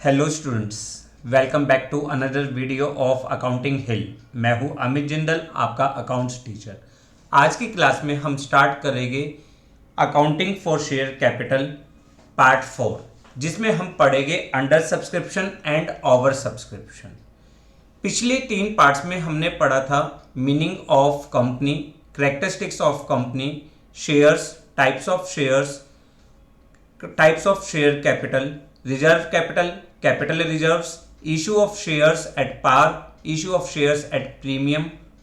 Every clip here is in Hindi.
Hello students, welcome back to another video of accounting hill. मैं हूं अमित जिंदल, आपका अकाउंट्स टीचर। आज की क्लास में हम स्टार्ट करेंगे accounting for share capital part 4, जिसमें हम पढ़ेंगे under subscription and over subscription. पिछले 3 पार्ट्स में हमने पढ़ा था meaning of company, characteristics of company, shares, types of share capital, reserve capital, capital reserves, issue of shares at par, issue of shares at premium,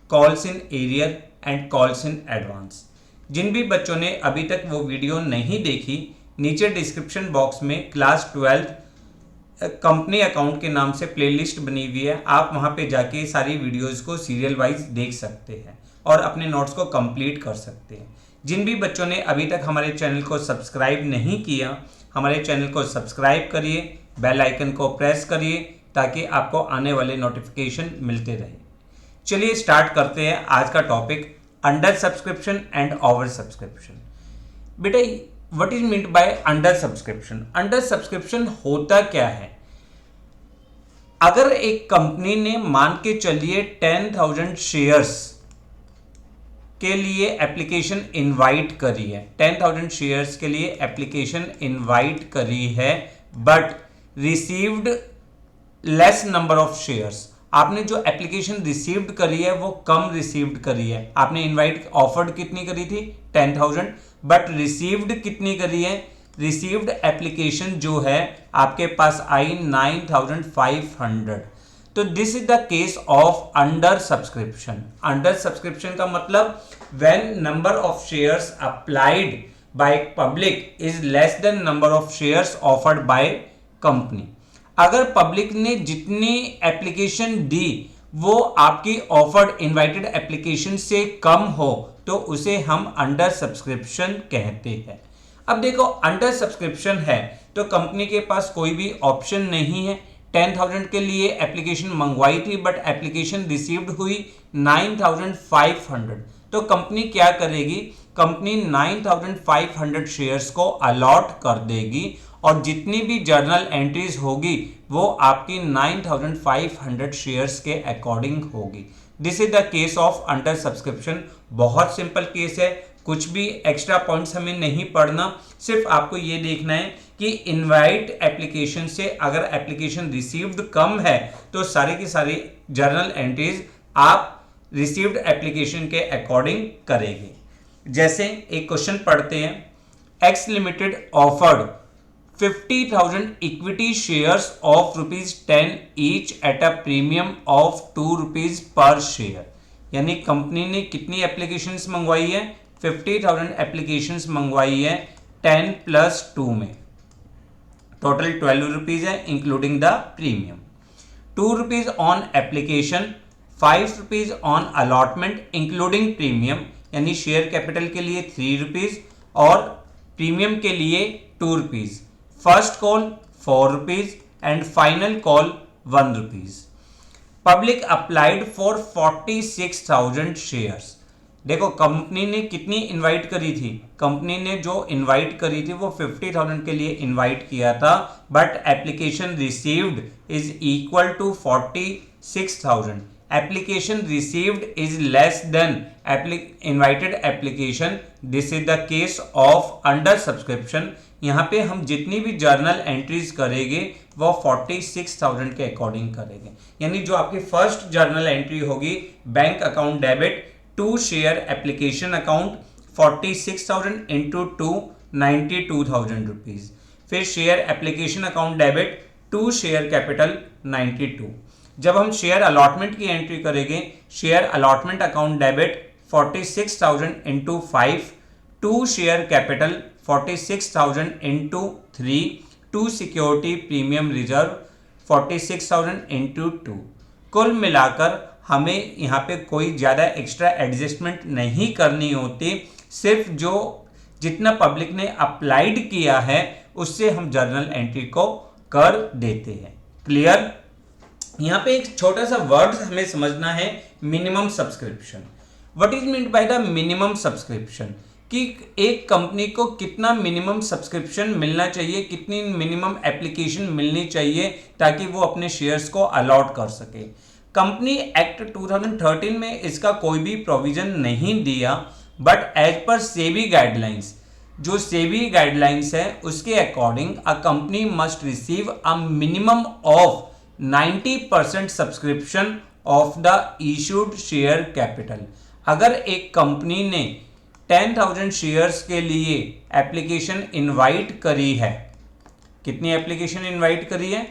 calls in arrear and calls in advance. जिन भी बच्चों ने अभी तक वो वीडियो नहीं देखी, नीचे डिस्क्रिप्शन बॉक्स में क्लास 12 कंपनी अकाउंट के नाम से प्लेलिस्ट बनी हुई है। आप वहां पे जाके सारी वीडियोस को सीरियल वाइज देख सकते हैं और अपने नोट्स को कंप्लीट कर सकते हैं। जिन भी बच्चों ने अभी तक हमारे चैनल को सब्सक्राइब नहीं किया, हमारे चैनल को सब्सक्राइब करिए, बेल आइकन को प्रेस करिए ताकि आपको आने वाले नोटिफिकेशन मिलते रहे। चलिए स्टार्ट करते हैं आज का topic, under subscription and over subscription. बेटा, what is meant by under subscription? Under subscription होता क्या है? अगर एक कंपनी ने मान के चलिए 10,000 शेयर्स के लिए एप्लीकेशन इनवाइट करी है, 10,000 शेयर्स के लिए एप्लीकेशन इनवाइट करी है, but received less number of shares. आपने जो एप्लीकेशन रिसीव्ड करी है वो कम रिसीव्ड करी है। आपने इनवाइट ऑफर्ड कितनी करी थी? 10,000, बट रिसीव्ड कितनी करी है? रिसीव्ड एप्लीकेशन जो है आपके पास आई 9,500। तो this is the case of under subscription. Under subscription का मतलब when number of shares applied by public is less then number of shares offered by company. अगर पब्लिक ने जितनी एप्लीकेशन दी वो आपकी ऑफर्ड इनवाइटेड एप्लीकेशन से कम हो तो उसे हम अंडर सब्सक्रिप्शन कहते हैं। अब देखो, अंडर सब्सक्रिप्शन है तो कंपनी के पास कोई भी ऑप्शन नहीं है। 10,000 के लिए एप्लीकेशन मंगवाई थी बट एप्लीकेशन रिसीव्ड हुई 9,500। तो कंपनी क्या करेगी? कंपनी 9,500 शेयर्स को अलॉट कर देगी और जितनी भी जर्नल एंट्रीज होगी वो आपकी 9,500 शेयर्स के अकॉर्डिंग होगी। This is the case of under subscription. बहुत सिंपल केस है, कुछ भी एक्स्ट्रा पॉइंट्स हमें नहीं पढ़ना, सिर्फ आपको ये देखना है कि इनवाइट एप्लीकेशन से अगर एप्लीकेशन रिसीव्ड कम है तो सारी की सारी जर्नल एंट्रीज आप रिसीव्ड एप्लीकेशन के अकॉर्डिंग करेंगे। जैसे एक क्वेश्चन पढ़ते हैं, x limited offered 50,000 equity shares of ₹10 each at a premium of ₹2 पर शेयर। यानी कंपनी ने कितनी एप्लीकेशंस मंगवाई है? 50,000 एप्लीकेशंस मंगवाई है 10 + 2 में, टोटल ₹12 है including the premium. ₹2 on application, ₹5 on allotment including premium, यानी शेयर कैपिटल के लिए ₹3 और प्रीमियम के लिए ₹2। First call ₹4 and final call ₹1। Public applied for 46,000 shares. देखो, कंपनी ने कितनी इनवाइट करी थी? कंपनी ने जो इनवाइट करी थी वो 50,000 के लिए इनवाइट किया था, but application received is equal to 46,000। Application received is less than invited application. This is the case of under subscription. यहाँ पे हम जितनी भी जर्नल एंट्रीज करेंगे वो 46,000 के अकॉर्डिंग करेंगे। यानी जो आपकी फर्स्ट जर्नल एंट्री होगी, bank account debit to share application account 46,000 into 2 ₹92,000। फिर share application account debit to share capital 92। जब हम शेयर अलॉटमेंट की एंट्री करेंगे, share allotment account debit 46,000 into 5 to share capital 46,000 into 3 to security premium reserve 46,000 into 2। कुल मिलाकर हमें यहाँ पे कोई ज़्यादा एक्स्ट्रा एडजस्टमेंट नहीं करनी होती, सिर्फ जो जितना पब्लिक ने अप्लाइड किया है उससे हम जर्नल एंट्री को कर देते हैं। क्लियर? यहाँ पे एक छोटा सा वर्ड हमें समझना है, minimum subscription. What is meant by the minimum subscription? कि एक कंपनी को कितना मिनिमम सब्सक्रिप्शन मिलना चाहिए, कितनी मिनिमम एप्लीकेशन मिलनी चाहिए ताकि वो अपने शेयर्स को अलॉट कर सके। कंपनी एक्ट 2013 में इसका कोई भी प्रोविजन नहीं दिया, but as per SEBI guidelines, जो सेबी गाइडलाइंस है उसके according a company must receive a minimum of 90% subscription of the issued share capital. अगर एक कंपनी ने 10,000 शेयर्स के लिए एप्लीकेशन इनवाइट करी है, कितनी एप्लीकेशन इनवाइट करी है,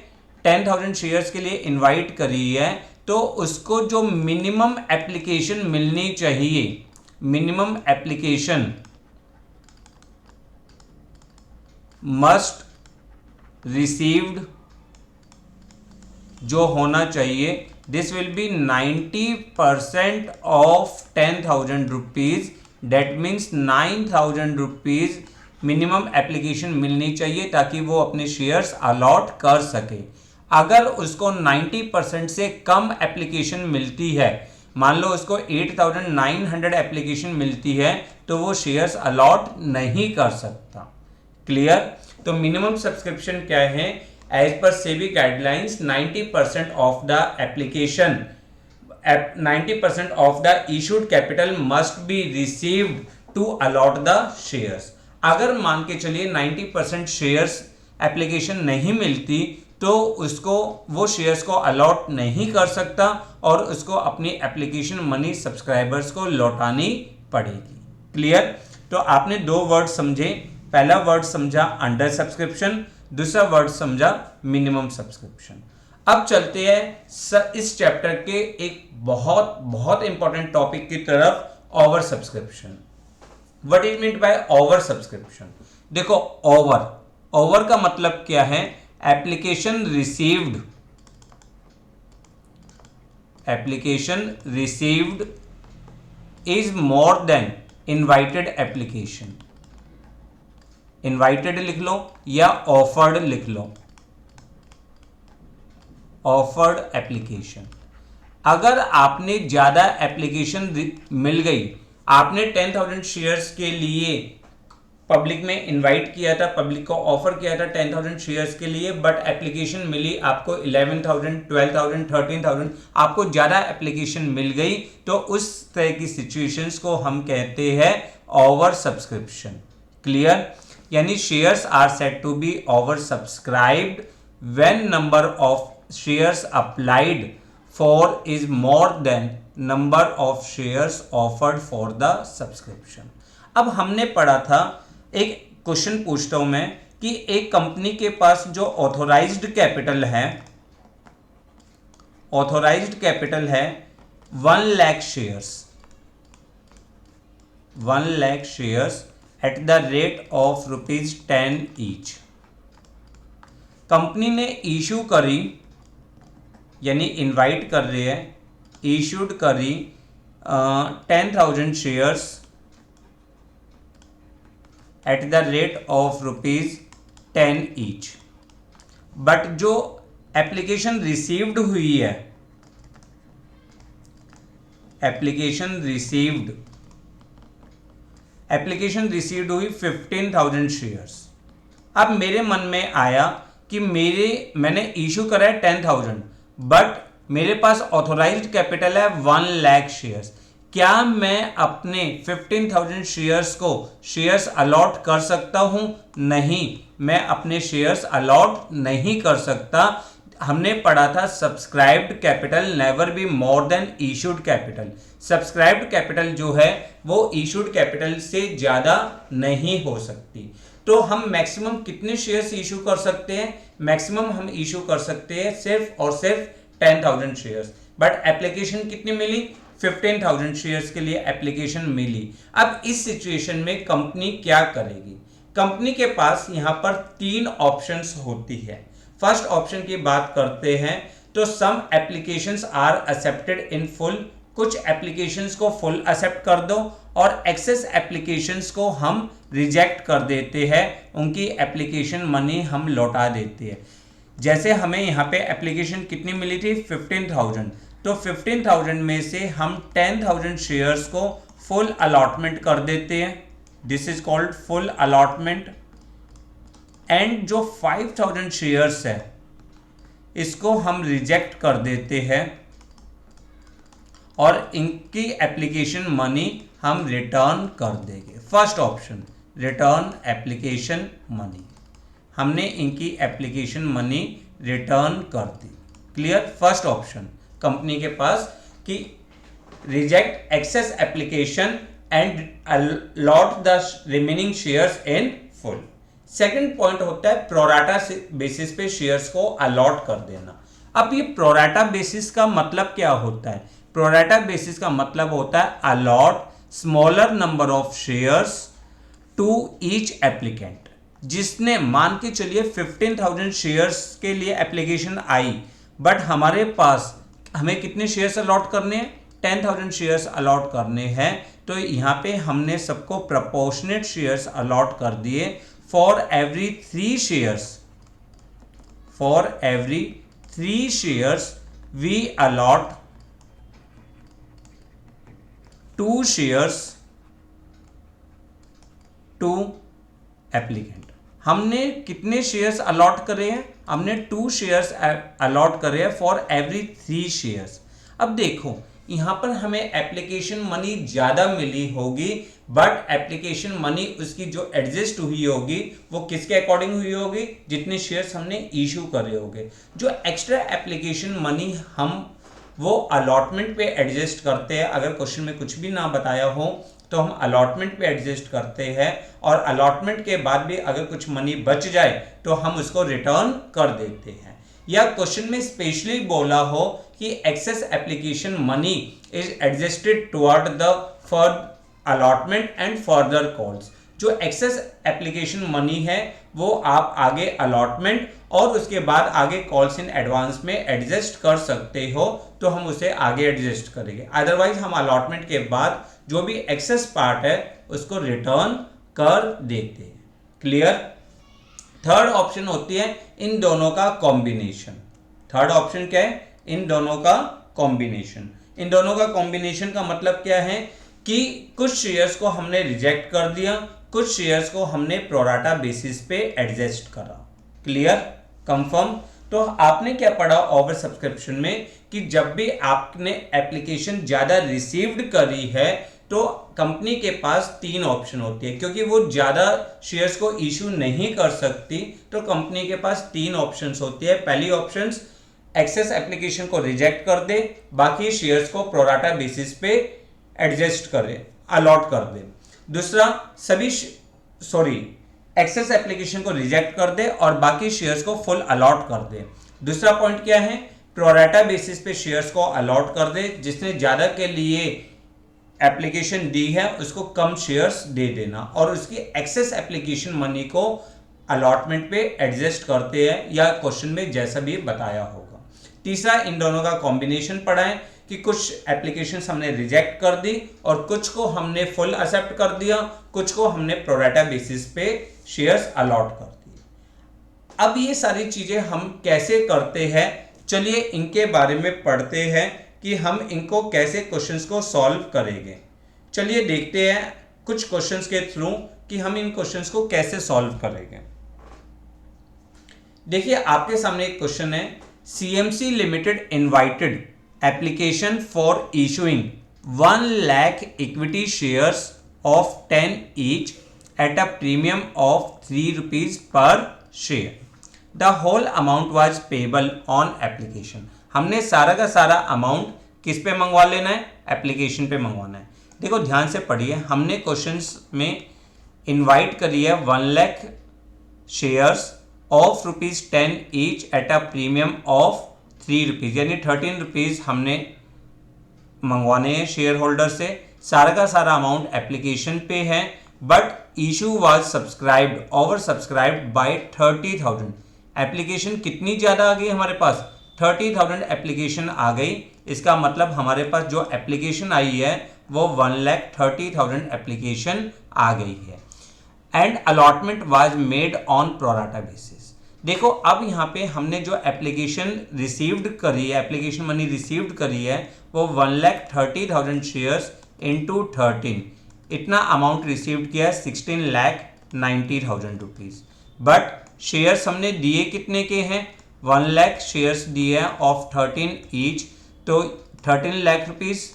10,000 शेयर्स के लिए इनवाइट करी है, तो उसको जो मिनिमम एप्लीकेशन मिलनी चाहिए, मिनिमम एप्लीकेशन मस्ट रिसीव्ड जो होना चाहिए, this will be 90% of 10,000 rupees, that means 9,000 rupees minimum application मिलनी चाहिए ताकि वो अपने शेयर्स अलॉट कर सके। अगर उसको 90% से कम एप्लीकेशन मिलती है, मान लो उसको 8,900 एप्लीकेशन मिलती है, तो वो शेयर्स अलॉट नहीं कर सकता। क्लियर? तो मिनिमम सब्सक्रिप्शन क्या है? As per SEBI guidelines 90% of the application, 90% of the issued capital must be received to allot the shares. अगर मान के चलिए 90% शेयर्स एप्लीकेशन नहीं मिलती, तो उसको वो शेयर्स को अलॉट नहीं कर सकता और उसको अपनी एप्लीकेशन मनी सब्सक्राइबर्स को लौटानी पड़ेगी। क्लियर? तो आपने दो वर्ड समझे, पहला वर्ड समझा अंडर सब्सक्रिप्शन, दूसरा वर्ड समझा मिनिमम सब्सक्रिप्शन। अब चलते हैं इस चैप्टर के एक बहुत बहुत इंपॉर्टेंट टॉपिक की तरफ, over subscription. What is meant bye over subscription? देखो, ओवर का मतलब क्या है? Application received is more then invited application. Invited लिख लो या ऑफर्ड लिख लो, ऑफर्ड एप्लीकेशन। अगर आपने ज्यादा एप्लीकेशन मिल गई, आपने 10,000 शेयर्स के लिए पब्लिक में इनवाइट किया था, पब्लिक को ऑफर किया था 10,000 शेयर्स के लिए, बट एप्लीकेशन मिली आपको 11,000, 12,000, 13,000, आपको ज्यादा एप्लीकेशन मिल गई, तो उस तरह की सिचुएशंस को हम कहते हैं ओवर सब्सक्रिप्शन। क्लियर? यानी shares are said to be over subscribed when number of shares applied for is more than number of shares offered for the subscription. अब हमने पढ़ा था, एक क्वेश्चन पूछता हूं मैं कि एक कंपनी के पास जो ऑथोराइज्ड कैपिटल है 1 lakh shares, 1 lakh shares at the rate of ₹10 each. Company ने इशू करी, यानी इनवाइट कर रही है, इशूड करी 10,000 shares at the rate of ₹10 each. But जो एप्लीकेशन रिसीव्ड हुई है, एप्लीकेशन रिसीव्ड हुई 15,000 शेयर्स। अब मेरे मन में आया कि मैंने इशू करा है 10,000, बट मेरे पास ऑथोराइज्ड कैपिटल है 1 लाख शेयर्स। क्या मैं अपने 15,000 शेयर्स को शेयर्स अलॉट कर सकता हूं? नहीं, मैं अपने शेयर्स अलॉट नहीं कर सकता। हमने पढ़ा था subscribed capital never be more than issued capital. Subscribed capital जो है वो इशूड कैपिटल से ज्यादा नहीं हो सकती। तो हम मैक्सिमम कितने शेयर्स इशू कर सकते हैं? मैक्सिमम हम इशू कर सकते हैं सिर्फ और सिर्फ 10,000 शेयर्स। बट एप्लीकेशन कितनी मिली? 15,000 शेयर्स के लिए एप्लीकेशन मिली। अब इस सिचुएशन में कंपनी क्या करेगी? कंपनी के पास यहां पर 3 ऑप्शंस होती है। फर्स्ट ऑप्शन की बात करते हैं तो some applications are accepted in full, कुछ एप्लीकेशंस को फुल एक्सेप्ट कर दो और एक्सेस एप्लीकेशंस को हम रिजेक्ट कर देते हैं, उनकी एप्लीकेशन मनी हम लौटा देते हैं। जैसे हमें यहाँ पे एप्लीकेशन कितनी मिली थी? 15,000। तो 15,000 में से हम 10,000 शेयर्स को फुल अलॉटमेंट कर देते हैं। This is called full allotment. And जो 5000 शेयर्स है इसको हम रिजेक्ट कर देते हैं और इनकी एप्लीकेशन मनी हम रिटर्न कर देंगे। First option return application money, हमने इनकी एप्लीकेशन मनी रिटर्न कर दी। क्लियर? फर्स्ट ऑप्शन कंपनी के पास कि reject excess application and allot the remaining shares in full. Second point होता है प्रोराटा बेसिस पे शेयर्स को अलॉट कर देना। अब ये प्रोराटा बेसिस का मतलब क्या होता है? प्रोराटा बेसिस का मतलब होता है allot smaller number of shares to each applicant. जिसने मान के चलिए 15,000 शेयर्स के लिए एप्लीकेशन आई, बट हमारे पास हमें कितने शेयर्स अलॉट करने हैं? 10,000 शेयर्स अलॉट करने हैं। तो यहाँ पे हमने सबको प्रोपोर्शनेट शेयर्स अलॉट कर दिए। For every 3 shares we allot 2 shares to applicant. हमने कितने शेयर्स अलॉट करे हैं? हमने 2 शेयर्स अलॉट करे हैं फॉर एवरी 3 शेयर्स। अब देखो यहां पर हमें एप्लीकेशन मनी ज्यादा मिली होगी, बट एप्लीकेशन मनी उसकी जो एडजस्ट हुई होगी वो किसके अकॉर्डिंग हुई होगी? जितने शेयर्स हमने इशू करे होंगे। जो एक्स्ट्रा एप्लीकेशन मनी हम वो अलॉटमेंट पे एडजस्ट करते हैं। अगर क्वेश्चन में कुछ भी ना बताया हो तो हम अलॉटमेंट पे एडजस्ट करते हैं, और अलॉटमेंट के बाद भी अगर कुछ मनी बच जाए तो हम उसको रिटर्न कर देते हैं। या क्वेश्चन में स्पेशली बोला हो कि excess application money is adjusted toward the further allotment and further calls. जो एक्सेस एप्लीकेशन मनी है वो आप आगे अलॉटमेंट और उसके बाद आगे कॉल्स इन एडवांस में एडजस्ट कर सकते हो, तो हम उसे आगे एडजस्ट करेंगे। अदरवाइज हम अलॉटमेंट के बाद जो भी एक्सेस पार्ट है उसको रिटर्न कर देते हैं। क्लियर? थर्ड ऑप्शन होती है इन दोनों का कॉम्बिनेशन। थर्ड ऑप्शन क्या है? इन दोनों का कॉम्बिनेशन। इन दोनों का कॉम्बिनेशन का मतलब क्या है कि कुछ शेयर्स को हमने रिजेक्ट कर दिया, कुछ शेयर्स को हमने प्रोराटा बेसिस पे एडजस्ट करा। क्लियर? कंफर्म? तो आपने क्या पढ़ा ओवर सब्सक्रिप्शन में कि जब भी आपने एप्लीकेशन ज्यादा रिसीव्ड करी है तो कंपनी के पास 3 ऑप्शन होती है, क्योंकि वो ज्यादा शेयर्स को इशू नहीं कर सकती तो कंपनी के पास 3 ऑप्शंस होती है। पहली ऑप्शन एक्सेस एप्लीकेशन को रिजेक्ट कर दे, बाकी शेयर्स को प्रोराटा बेसिस पे एडजस्ट करे, अलॉट कर दे। दूसरा एक्सेस एप्लीकेशन को रिजेक्ट कर दे और बाकी शेयर्स को फुल अलॉट कर दे। दूसरा पॉइंट क्या है? प्रोराटा बेसिस पे शेयर्स को अलॉट कर दे, जिसने ज्यादा के लिए एप्लीकेशन दी है उसको कम शेयर्स दे देना, और उसकी एक्सेस एप्लीकेशन मनी को अलॉटमेंट पे एडजस्ट करते हैं, या क्वेश्चन में जैसा भी बताया होगा। तीसरा इन दोनों का कॉम्बिनेशन पढ़ा है कि कुछ एप्लीकेशंस हमने रिजेक्ट कर दी और कुछ को हमने फुल एक्सेप्ट कर दिया, कुछ को हमने प्रोराटा बेसिस पे शेयर्स अलॉट कर दिए। अब ये सारी चीजें हम कैसे करते हैं, चलिए इनके बारे में पढ़ते हैं कि हम इनको कैसे क्वेश्चंस को सॉल्व करेंगे। चलिए देखते हैं कुछ क्वेश्चंस के थ्रू कि हम इन क्वेश्चंस को कैसे सॉल्व करेंगे। देखिए आपके सामने एक क्वेश्चन है, CMC limited invited application for issuing 1 lakh equity shares of 10 each at a premium of 3 rupees per share. The whole amount was payable on application. हमने सारा का सारा अमाउंट किस पे मंगवा लेना है? एप्लीकेशन पे मंगवाना है। देखो ध्यान से पढ़िए, हमने क्वेश्चंस में इनवाइट करी है 1 lakh shares of ₹10 each at a premium of 3 rupees, यानी 13 रुपीज हमने मंगवाने हैं शेयर होल्डर से। सारा का सारा अमाउंट एप्लीकेशन पे है, but issue was subscribed over subscribed by 30,000। Application कितनी ज्यादा आ गई हमारे पास? 30,000 एप्लीकेशन आ गई। इसका मतलब हमारे पास जो एप्लीकेशन आई है वो 1,30,000 एप्लीकेशन आ गई है। And allotment was made on pro rata basis. देखो अब यहाँ पे हमने जो एप्लीकेशन रिसीव्ड करी है, एप्लीकेशन मनी रिसीव्ड करी है वो 1,30,000 शेयर्स इंटू 13, इतना अमाउंट रिसीव किया है 16,90,000 रुपीज़। बट शेयर्स हमने दिए कितने के हैं, 1 लाख शेयर्स दिए हैं ऑफ 13 ईच, तो 13 लाख रुपीज़।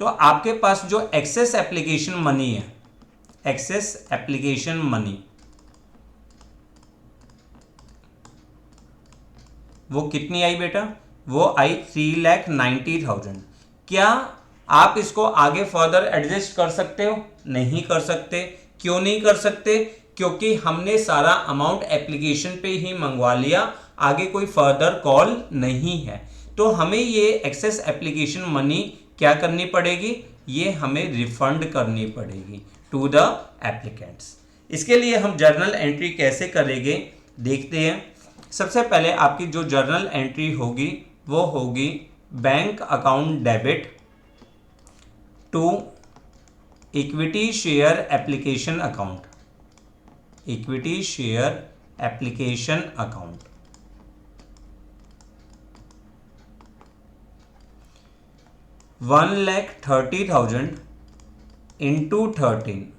तो आपके पास जो एक्सेस एप्लीकेशन मनी है, एक्सेस एप्लीकेशन मनी, वो कितनी आई बेटा, वो आई 3,90,000। क्या आप इसको आगे फर्दर एडजस्ट कर सकते हो? नहीं कर सकते। क्यों नहीं कर सकते? क्योंकि हमने सारा अमाउंट एप्लीकेशन पे ही मंगवा लिया, आगे कोई फर्दर कॉल नहीं है। तो हमें ये एक्सेस एप्लीकेशन मनी क्या करनी पड़ेगी, ये हमें रिफंड करनी पड़ेगी टू द एप्लीकेंट्स। इसके लिए हम जर्नल एंट्री कैसे करेंगे देखते हैं। सबसे पहले आपकी जो जर्नल एंट्री होगी वो होगी bank account debit to equity share application account, equity share application account. $1,30,000 into 13,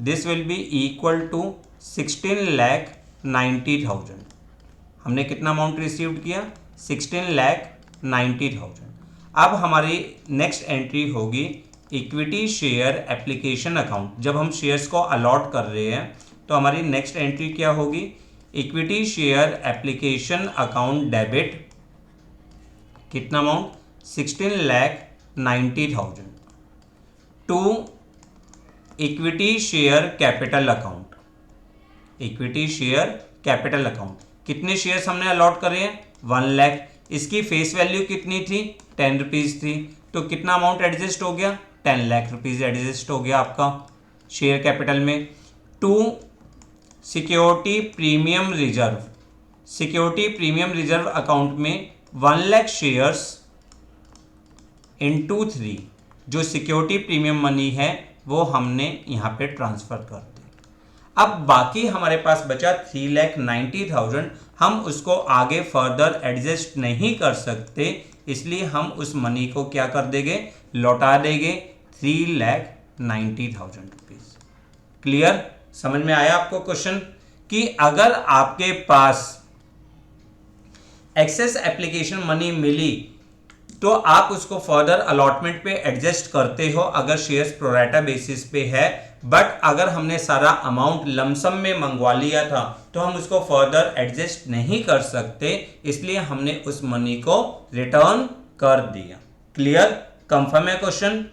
this will be equal to 16,90,000। हमने कितना अमाउंट रिसीव किया, 16,90,000। अब हमारी नेक्स्ट एंट्री होगी इक्विटी शेयर एप्लीकेशन अकाउंट। जब हम शेयर्स को अलॉट कर रहे हैं तो हमारी नेक्स्ट एंट्री क्या होगी, equity share application account debit, कितना amount, 16,90,000 to equity share capital account, equity share capital account. कितने शेयर्स हमने अलॉट करे हैं, 1 लाख। इसकी फेस वैल्यू कितनी थी, 10 रुपीज़ थी। तो कितना अमाउंट एडजस्ट हो गया, 10 लाख रुपीज़ एडजस्ट हो गया आपका शेयर कैपिटल में। To security premium reserve, security premium reserve account में 1 लाख शेयर्स इंटू 3, जो सिक्योरिटी प्रीमियम मनी है वो हमने यहाँ पे ट्रांसफ़र कर दी। अब बाकी हमारे पास बचा 3,90,000, हम उसको आगे फर्दर एडजस्ट नहीं कर सकते, इसलिए हम उस मनी को क्या कर देंगे, लौटा देंगे, 3,90,000 रुपीज़। क्लियर, समझ में आया आपको क्वेश्चन? कि अगर आपके पास एक्सेस एप्लीकेशन मनी मिली तो आप उसको फर्दर अलॉटमेंट पे एडजस्ट करते हो अगर शेयर्स प्रोराटा बेसिस पे है। बट अगर हमने सारा अमाउंट लमसम में मंगवा लिया था तो हम उसको फर्दर एडजस्ट नहीं कर सकते, इसलिए हमने उस मनी को रिटर्न कर दिया। क्लियर, कंफर्म है क्वेश्चन?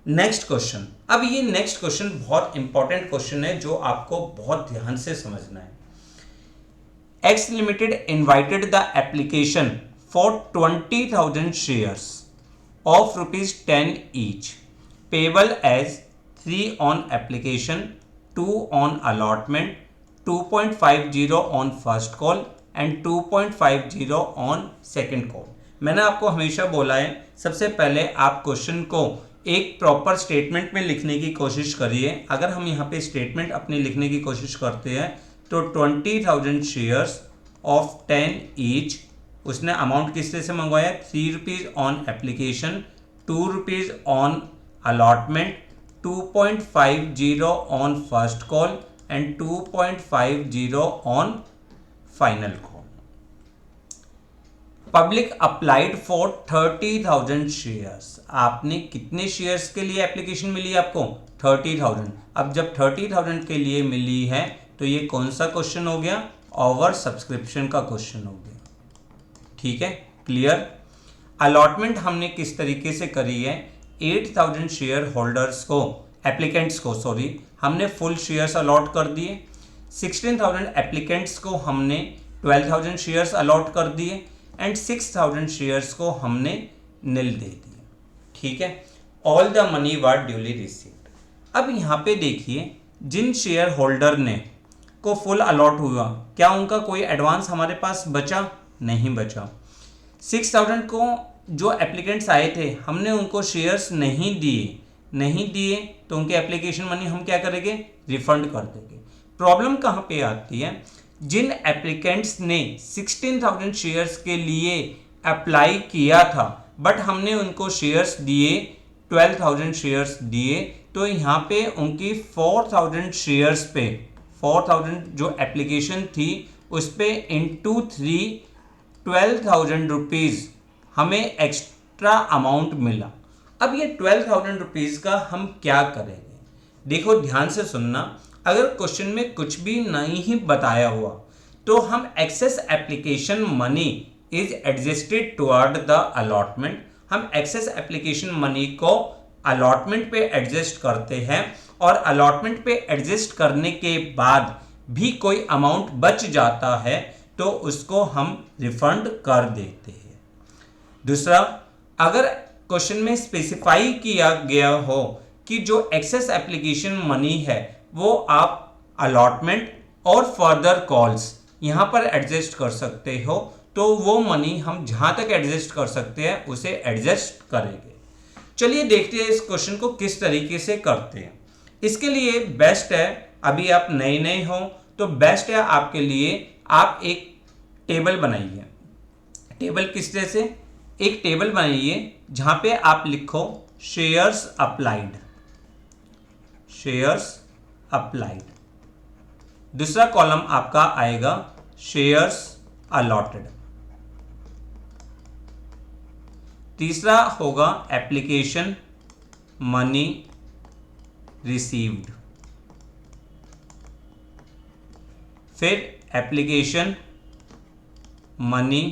Next question. अब ये नेक्स्ट क्वेश्चन बहुत इंपॉर्टेंट क्वेश्चन है जो आपको बहुत ध्यान से समझना है। X limited invited the application for 20,000 shares of ₹10 each, payable as 3 on application, 2 on allotment, 2.50 on first call and 2.50 on second call। मैंने आपको हमेशा बोला है, सबसे पहले आप क्वेश्चन को एक प्रॉपर स्टेटमेंट में लिखने की कोशिश करिए। अगर हम यहाँ पे स्टेटमेंट अपनी लिखने की कोशिश करते हैं तो 20,000 शेयर्स ऑफ 10 ईच, उसने अमाउंट किस से मंगवाया, 3 rupees on application, 2 rupees on allotment, 2.50 on first call and 2.50 on final call. Public applied for 30,000 shares. आपने कितने शेयर्स के लिए एप्लीकेशन मिली आपको, 30,000। अब जब 30,000 के लिए मिली है तो ये कौन सा क्वेश्चन हो गया, ओवर सब्सक्रिप्शन का क्वेश्चन हो गया। ठीक है, क्लियर। अलॉटमेंट हमने किस तरीके से करी है, 8,000 शेयर होल्डर्स को, एप्लीकेंट्स को सॉरी, हमने फुल शेयर्स अलॉट कर दिए। 16,000 एप्लीकेंट्स को हमने 12,000 शेयर्स अलॉट कर दिए एंड 6,000 शेयर्स को हमने निल दे दिए। ठीक है, all the money were duly received. अब यहाँ पे देखिए, जिन शेयर होल्डर ने को फुल अलॉट हुआ, क्या उनका कोई एडवांस हमारे पास बचा, नहीं बचा। 6,000 को जो एप्लीकेंट्स आए थे हमने उनको शेयर्स नहीं दिए तो उनके एप्लीकेशन मनी हम क्या करेंगे, रिफंड कर देंगे। प्रॉब्लम कहाँ पे आती है, जिन एप्लीकेंट्स ने 16,000 शेयर्स के लिए अप्लाई किया था बट हमने उनको शेयर्स दिए 12,000 शेयर्स दिए, तो यहाँ पे उनकी 4,000 शेयर्स पे 4,000 जो एप्लीकेशन थी उस पे इंटू 3 12,000 रुपीज़ हमें एक्स्ट्रा अमाउंट मिला। अब ये 12,000 रुपीज़ का हम क्या करेंगे? देखो ध्यान से सुनना, अगर क्वेश्चन में कुछ भी नहीं ही बताया हुआ तो हम excess application money is adjusted toward the allotment, हम एक्सेस एप्लीकेशन मनी को अलॉटमेंट पे एडजस्ट करते हैं और अलॉटमेंट पे एडजस्ट करने के बाद भी कोई अमाउंट बच जाता है तो उसको हम रिफंड कर देते हैं। दूसरा, अगर क्वेश्चन में स्पेसिफाई किया गया हो कि जो एक्सेस एप्लीकेशन मनी है वो आप अलॉटमेंट और फर्दर कॉल्स यहां पर एडजस्ट कर सकते हो, तो वो मनी हम जहां तक एडजस्ट कर सकते हैं उसे एडजस्ट करेंगे। चलिए देखते हैं इस क्वेश्चन को किस तरीके से करते हैं। इसके लिए बेस्ट है, अभी आप नए नए हो तो बेस्ट है आपके लिए आप एक टेबल बनाइए। टेबल किस तरह से? एक टेबल बनाइए जहां पे आप लिखो शेयर्स अप्लाइड, शेयर्स अप्लाइड। दूसरा कॉलम आपका आएगा शेयर्स अलॉटेड। तीसरा होगा एप्लीकेशन मनी रिसीव्ड, फिर एप्लीकेशन मनी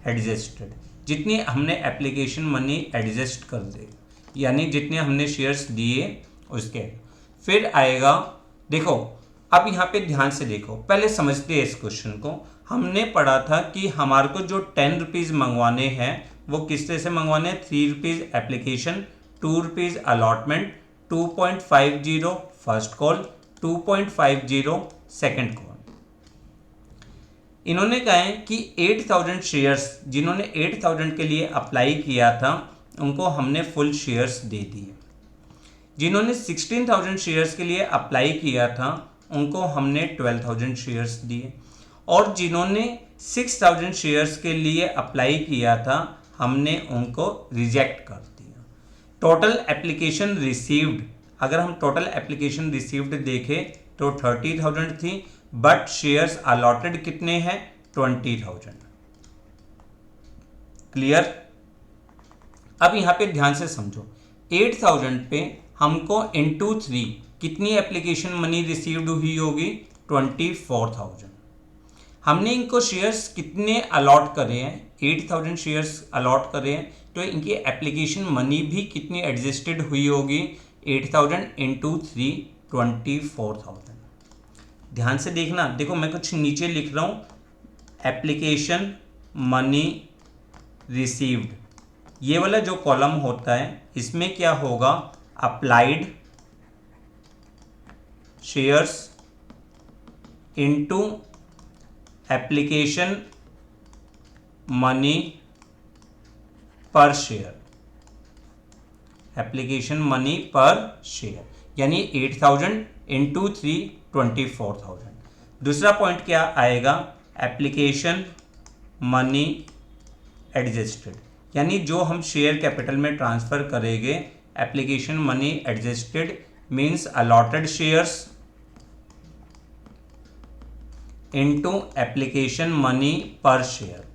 एडजस्टेड। जितनी हमने एप्लीकेशन मनी एडजस्ट कर दे यानी जितने हमने शेयर्स दिए उसके, फिर आएगा, देखो अब यहाँ पे ध्यान से देखो, पहले समझते हैं इस क्वेश्चन को। हमने पढ़ा था कि हमारे को जो 10 रुपीज़ मंगवाने हैं वो किस तरह से मंगवाने हैं? 3 rupees application, 2 rupees allotment, 2.50 first call, 2.50 second call. इन्होंने कहा है कि 8,000 शेयर्स जिन्होंने 8,000 के लिए अप्लाई किया था उनको हमने फुल शेयर्स दे दिए। जिन्होंने 16,000 शेयर्स के लिए अप्लाई किया था उनको हमने 12,000 शेयर्स दिए, और जिन्होंने 6,000 शेयर्स के लिए अप्लाई किया था हमने उनको रिजेक्ट कर दिया। टोटल एप्लीकेशन रिसीव्ड, अगर हम टोटल एप्लीकेशन रिसीव्ड देखें तो 30,000 थी, बट शेयर्स अलॉटेड कितने हैं? 20,000। क्लियर? अब यहां पे ध्यान से समझो, 8,000 पे हमको इंटू 3 कितनी एप्लीकेशन मनी रिसीव्ड हुई होगी? 24,000। हमने इनको शेयर्स कितने अलॉट करे हैं? 8,000 शेयर्स अलॉट करे हैं, तो इनकी एप्लीकेशन मनी भी कितनी एडजस्टेड हुई होगी? 8,000 इंटू 3 24,000। ध्यान से देखना, देखो मैं कुछ नीचे लिख रहा हूं, एप्लीकेशन मनी रिसीव्ड, ये वाला जो कॉलम होता है इसमें क्या होगा? Applied shares into application money पर शेयर, एप्लीकेशन मनी पर शेयर, यानी 8,000 इंटू 3 24,000। दूसरा पॉइंट क्या आएगा? एप्लीकेशन मनी एडजस्टेड, यानी जो हम शेयर कैपिटल में ट्रांसफर करेंगे, application money adjusted means allotted shares into application money पर शेयर।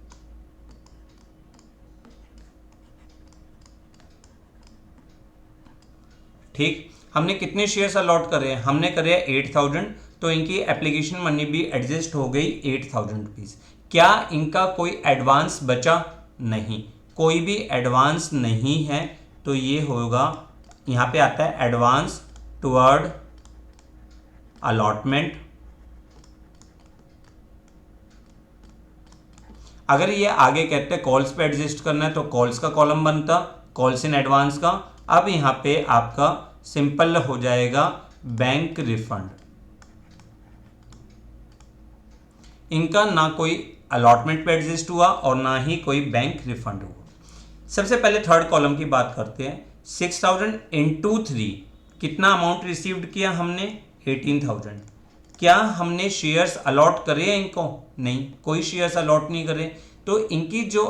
ठीक, हमने कितने शेयर्स अलॉट करे हैं? हमने करे 8,000, तो इनकी एप्लीकेशन मनी भी एडजस्ट हो गई 8,000 रुपीज़। क्या इनका कोई एडवांस बचा? नहीं, कोई भी एडवांस नहीं है, तो ये होगा, यहाँ पे आता है एडवांस टुवर्ड अलॉटमेंट। अगर ये आगे कहते हैं कॉल्स पे एडजस्ट करना है तो कॉल्स का कॉलम बनता, कॉल्स इन एडवांस का। अब यहाँ पे आपका सिंपल हो जाएगा बैंक रिफंड। इनका ना कोई अलॉटमेंट पे एडजस्ट हुआ और ना ही कोई बैंक रिफंड हुआ। सबसे पहले थर्ड कॉलम की बात करते हैं। 6,000 इंटू 3 कितना अमाउंट रिसीव्ड किया हमने? 18,000। क्या हमने शेयर्स अलॉट करे हैं इनको? नहीं, कोई शेयर्स अलॉट नहीं करे, तो इनकी जो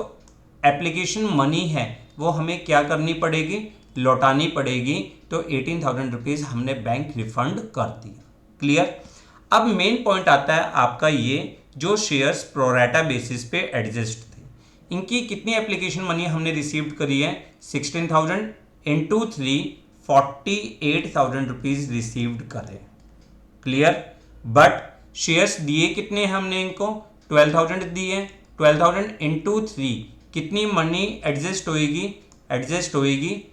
एप्लीकेशन मनी है वो हमें क्या करनी पड़ेगी, लौटानी पड़ेगी। तो 18,000 रुपीज़ हमने बैंक रिफंड कर दिया। क्लियर। अब मेन पॉइंट आता है आपका ये जो शेयर्स प्रोरेटा बेसिस पे एडजस्ट थे, इनकी कितनी एप्लीकेशन मनी हमने रिसीव्ड करी है, 16,000 इंटू 3 48,000 रुपीज़ रिसीव्ड करे। क्लियर। बट शेयर्स दिए कितने हैं हमने इनको, 12,000 दिए। 12,000 इंटू 3 कितनी मनी एडजस्ट होएगी, एडजस्ट होएगी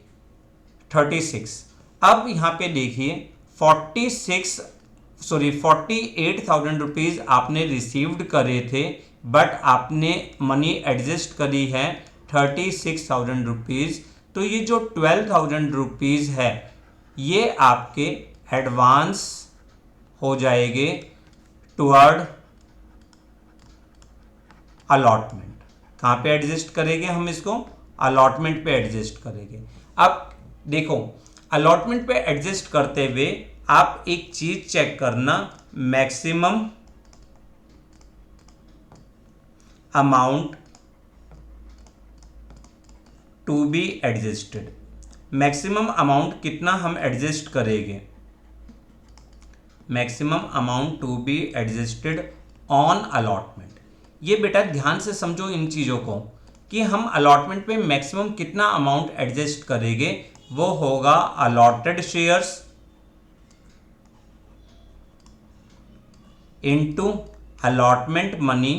36। अब यहाँ पे देखिए 48,000 रुपीज़ आपने रिसीव्ड करे थे, बट आपने मनी एडजस्ट करी है 36,000 रुपीज़। तो ये जो 12,000 रुपीज़ है ये आपके एडवांस हो जाएंगे टुवर्ड अलॉटमेंट। कहाँ पे एडजस्ट करेंगे हम इसको, अलॉटमेंट पे एडजस्ट करेंगे। अब देखो अलॉटमेंट पे एडजस्ट करते हुए आप एक चीज चेक करना, maximum amount to be adjusted. Maximum amount कितना हम एडजस्ट करेंगे, maximum amount to be adjusted on allotment. ये बेटा ध्यान से समझो इन चीज़ों को कि हम अलॉटमेंट पे मैक्सिमम कितना अमाउंट एडजस्ट करेंगे, वो होगा allotted shares into allotment money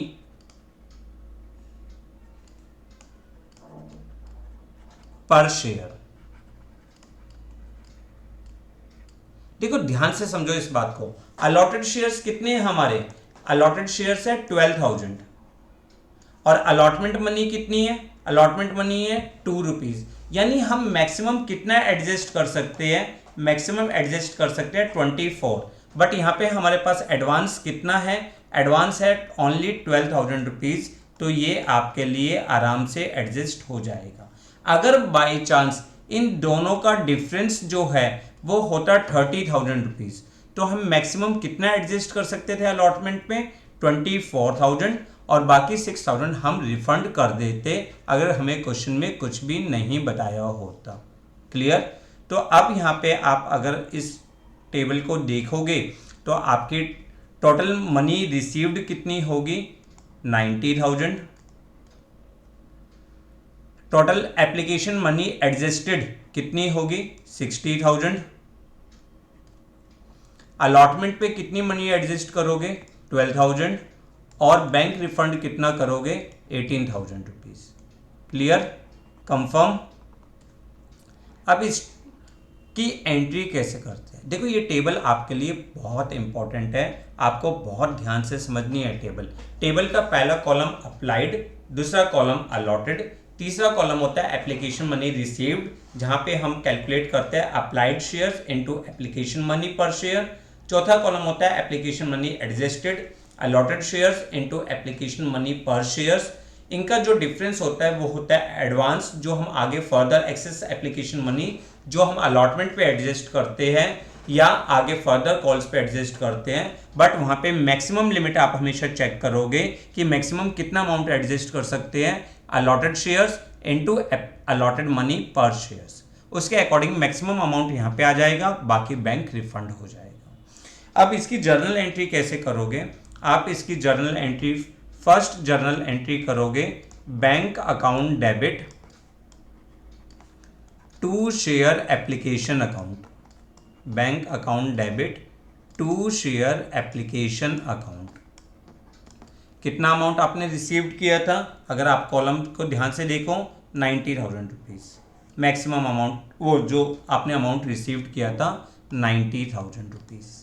पर शेयर। देखो ध्यान से समझो इस बात को, अलॉटेड शेयर्स कितने हैं हमारे, अलॉटेड शेयर्स है 12,000 और अलॉटमेंट मनी कितनी है, अलॉटमेंट मनी है 2 रुपीज। यानी हम मैक्सिमम कितना एडजस्ट कर सकते हैं, मैक्सिमम एडजस्ट कर सकते हैं 24। बट यहाँ पे हमारे पास एडवांस कितना है, एडवांस है ओनली 12,000 रुपीज। तो ये आपके लिए आराम से एडजस्ट हो जाएगा। अगर बाई चांस इन दोनों का डिफरेंस जो है वो होता 30,000 रुपीज, तो हम मैक्सिमम कितना एडजस्ट कर सकते थे अलॉटमेंट में, 24,000, और बाकी 6,000 हम रिफंड कर देते अगर हमें क्वेश्चन में कुछ भी नहीं बताया होता। क्लियर। तो अब यहाँ पे आप अगर इस टेबल को देखोगे तो आपकी टोटल मनी रिसीव्ड कितनी होगी, 90,000। टोटल एप्लीकेशन मनी एडजस्टेड कितनी होगी, 60,000। अलॉटमेंट पे कितनी मनी एडजस्ट करोगे, 12,000, और बैंक रिफंड कितना करोगे, 18,000 रुपीज। Clear, confirm. अब इसकी एंट्री कैसे करते हैं, देखो ये टेबल आपके लिए बहुत इंपॉर्टेंट है, आपको बहुत ध्यान से समझनी है टेबल। टेबल का पहला कॉलम अप्लाइड, दूसरा कॉलम अलॉटेड, तीसरा कॉलम होता है एप्लीकेशन मनी रिसीव्ड, जहां पे हम कैलकुलेट करते हैं applied shares into application money पर शेयर। चौथा कॉलम होता है application money adjusted, allotted shares into application money पर शेयर्स। इनका जो डिफरेंस होता है वो होता है एडवांस, जो हम आगे फर्दर एक्सेस एप्लीकेशन मनी जो हम अलॉटमेंट पे एडजस्ट करते हैं या आगे फर्दर कॉल्स पे एडजस्ट करते हैं। बट वहां पे मैक्सिमम लिमिट आप हमेशा चेक करोगे कि मैक्सिमम कितना अमाउंट एडजस्ट कर सकते हैं, allotted shares into allotted money पर शेयर्स। उसके अकॉर्डिंग मैक्सिमम अमाउंट यहाँ पे आ जाएगा, बाकी बैंक रिफंड हो जाएगा। अब इसकी जर्नल एंट्री कैसे करोगे, आप इसकी journal entry, first journal entry करोगे bank account debit to share application account, bank account debit to share application account. कितना अमाउंट आपने रिसीव्ड किया था, अगर आप कॉलम को ध्यान से देखो 90,000 रुपीज़ मैक्सिमम अमाउंट, वो जो आपने अमाउंट रिसीव्ड किया था 90,000 रुपीज़।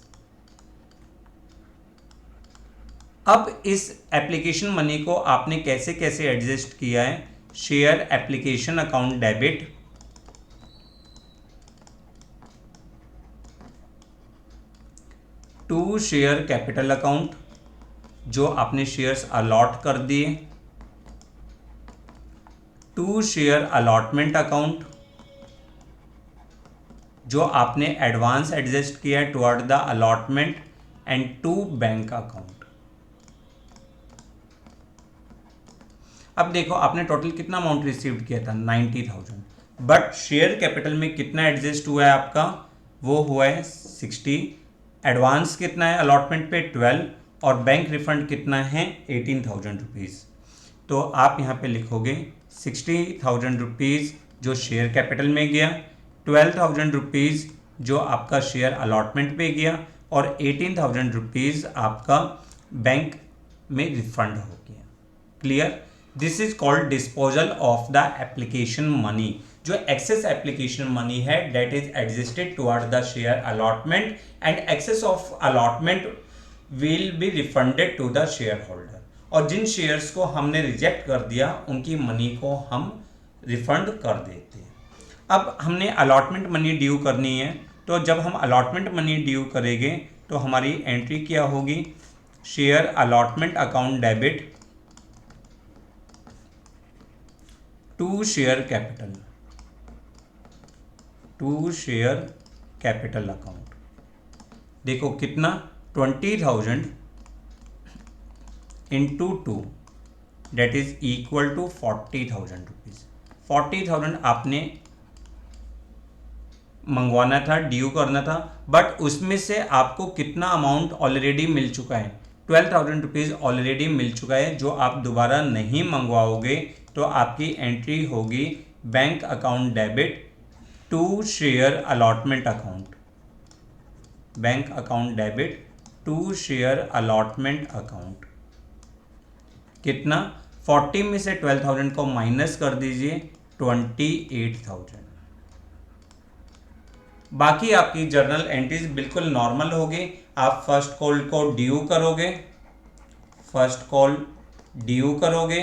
अब इस एप्लीकेशन मनी को आपने कैसे कैसे एडजस्ट किया है, share application account debit to share capital account, जो आपने शेयर्स अलॉट कर दिए, टू शेयर अलॉटमेंट अकाउंट, जो आपने एडवांस एडजस्ट किया toward the allotment, and to bank account. अब देखो आपने टोटल कितना अमाउंट रिसीव्ड किया था 90,000, बट शेयर कैपिटल में कितना एडजस्ट हुआ है आपका, वो हुआ है 60, एडवांस कितना है अलॉटमेंट पे 12 और बैंक रिफंड कितना है 18,000 रुपीज़। तो आप यहाँ पे लिखोगे 60,000 रुपीज़ जो शेयर कैपिटल में गया, 12,000 रुपीज़ जो आपका शेयर अलॉटमेंट पे गया और 18,000 रुपीज़ आपका बैंक में रिफंड हो गया। Clear? This is called disposal of the application money. जो एक्सेस एप्लीकेशन मनी है that is adjusted toward the share allotment and excess of allotment will be refunded to the share holder. और जिन शेयर्स को हमने रिजेक्ट कर दिया उनकी मनी को हम रिफंड कर देते हैं। अब हमने अलॉटमेंट मनी ड्यू करनी है, तो जब हम अलॉटमेंट मनी ड्यू करेंगे तो हमारी एंट्री क्या होगी, share allotment account debit to share capital, to share capital account. देखो कितना 20,000 into 2 that is equal to 40,000 rupees. 40,000 आपने मंगवाना था, ड्यू करना था, बट उसमें से आपको कितना अमाउंट ऑलरेडी मिल चुका है, 12,000 रुपीज़ ऑलरेडी मिल चुका है। जो आप दोबारा नहीं मंगवाओगे तो आपकी एंट्री होगी bank account debit to share allotment account, bank account debit to share allotment account. कितना, 40 में से 12,000 को माइनस कर दीजिए 28,000। बाकी आपकी जर्नल एंट्रीज बिल्कुल नॉर्मल होगी। आप फर्स्ट कॉल को ड्यू करोगे, फर्स्ट कॉल ड्यू करोगे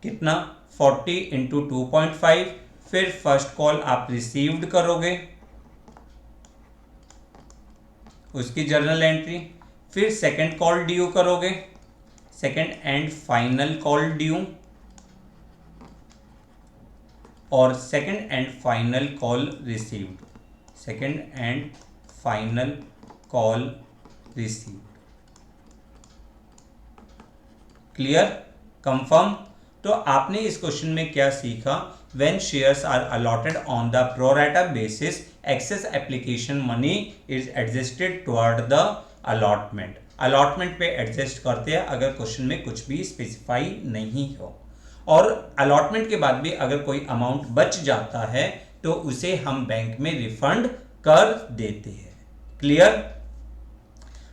कितना 40 इंटू 2.5, फिर फर्स्ट कॉल आप रिसीव्ड करोगे उसकी जर्नल एंट्री, फिर सेकंड कॉल ड्यू करोगे, second and final call due, और second and final call received, second and final call received. Clear? Confirm? तो आपने इस क्वेश्चन में क्या सीखा, when shares are allotted on the pro rata basis excess application money is adjusted toward the allotment. Allotment पे एडजस्ट करते हैं अगर क्वेश्चन में कुछ भी स्पेसिफाई नहीं हो, और अलॉटमेंट के बाद भी अगर कोई अमाउंट बच जाता है तो उसे हम बैंक में रिफंड कर देते हैं। क्लियर?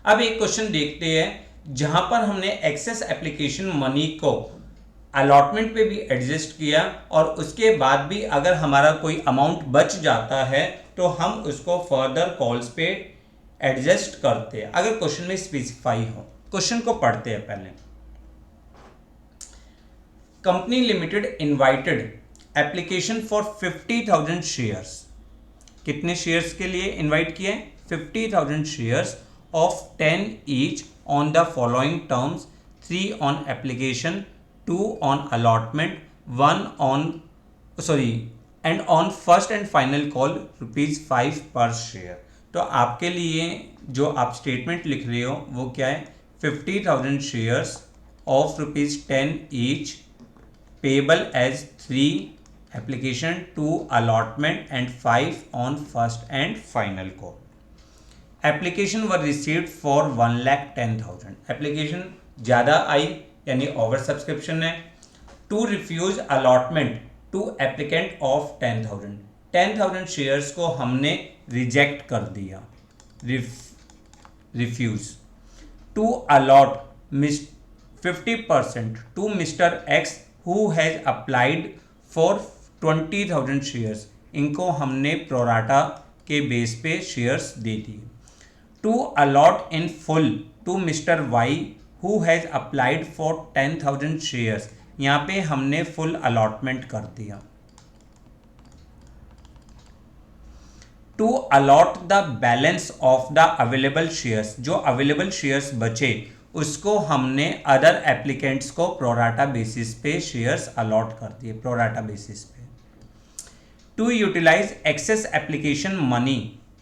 अब एक क्वेश्चन देखते हैं जहां पर हमने एक्सेस एप्लीकेशन मनी को अलॉटमेंट पे भी एडजस्ट किया और उसके बाद भी अगर हमारा कोई अमाउंट बच जाता है तो हम उसको फर्दर कॉल्स पे एडजस्ट करते हैं अगर क्वेश्चन में स्पेसिफाई हो। क्वेश्चन को पढ़ते हैं पहले। Company limited invited application for 50,000 shares. कितने शेयर्स के लिए इनवाइट किए? 50,000 shares of 10 each on the following terms, 3 on application, 2 on allotment, 1 on and on first and final call ₹5 पर शेयर। तो आपके लिए जो आप स्टेटमेंट लिख रहे हो वो क्या है, 50,000 shares of ₹10 each payable as 3 application, 2 allotment and 5 on first and final call. Application were received for 1,10,000. Application ज़्यादा आई यानी ओवर सब्सक्रिप्शन है। To refuse allotment to applicant of 10,000. 10,000 shares को हमने रिजेक्ट कर दिया, refuse. To allot 50% to Mr. X who has applied for 20,000 shares, इनको हमने प्रोराटा के बेस पे शेयर्स दे दिए। To allot in full to mister Y who has applied for 10,000 shares, यहाँ पे हमने फुल अलॉटमेंट कर दिया। To allot the balance of the available shares, जो अवेलेबल शेयर्स बचे उसको हमने अदर एप्लीकेंट्स को प्रोराटा बेसिस पे शेयर्स अलॉट कर दिए, प्रोराटा बेसिस पे। To utilize excess application money